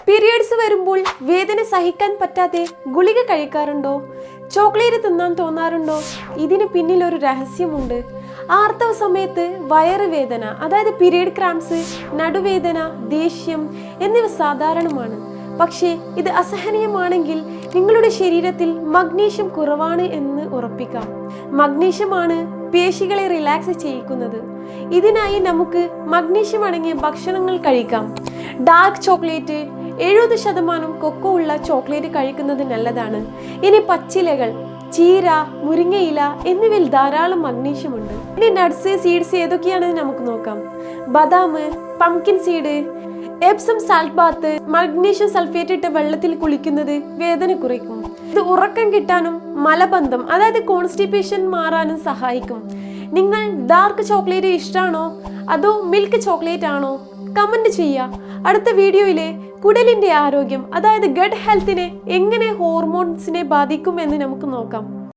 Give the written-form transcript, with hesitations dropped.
Periods വരുമ്പോൾ വേദന സഹിക്കാൻ പറ്റാതെ ഗുളിക കഴിക്കാറുണ്ടോ? ചോക്ലേറ്റ് തിന്നാൻ തോന്നാറുണ്ടോ? ഇതിന് പിന്നിൽ ഒരു രഹസ്യമുണ്ട്. ആർത്തവ സമയത്ത് വയറുവേദന, അതായത് പീരിയഡ് ക്രാംസ്, നടുവേദന, ദേഷ്യം എന്നിവ സാധാരണമാണ്. പക്ഷേ ഇത് അസഹനീയമാണെങ്കിൽ നിങ്ങളുടെ ശരീരത്തിൽ മഗ്നീഷ്യം കുറവാണ് എന്ന് ഉറപ്പിക്കാം. മഗ്നീഷ്യമാണ് പേശികളെ റിലാക്സ് ചെയ്യിക്കുന്നത്. ഇതിനായി നമുക്ക് മഗ്നീഷ്യം അടങ്ങിയ ഭക്ഷണങ്ങൾ കഴിക്കാം. ഡാർക്ക് ചോക്ലേറ്റ്, 70% കൊക്കോ ഉള്ള ചോക്ലേറ്റ് കഴിക്കുന്നത് നല്ലതാണ്. ഇനി പച്ചിലകൾ, ചീര, മുരിങ്ങയില എന്നിവയിൽ ധാരാളം മഗ്നീഷ്യമുണ്ട്. ഇനി നട്ട്സ്, സീഡ്സ് ഏതൊക്കെയാണെന്ന് നമുക്ക് നോക്കാം. ബദാം, pumpkin seed, Epsom salt bath, magnesium sulphate ഇട്ട വെള്ളത്തിൽ കുളിക്കുന്നത് വേദന കുറയ്ക്കും. ഇത് ഉറക്കം കിട്ടാനും മലബന്ധം, അതായത് കോൺസ്റ്റിപ്പേഷൻ മാറാനും സഹായിക്കും. നിങ്ങൾ ഡാർക്ക് ചോക്ലേറ്റ് ഇഷ്ടമാണോ അതോ മിൽക്ക് ചോക്ലേറ്റ് ആണോ? കമന്റ് ചെയ്യുക. അടുത്ത വീഡിയോയിലെ കുടലിന്റെ ആരോഗ്യം, അതായത് ഗട്ട് ഹെൽത്തിനെ എങ്ങനെ ഹോർമോൺസിനെ ബാധിക്കും എന്ന് നമുക്ക് നോക്കാം.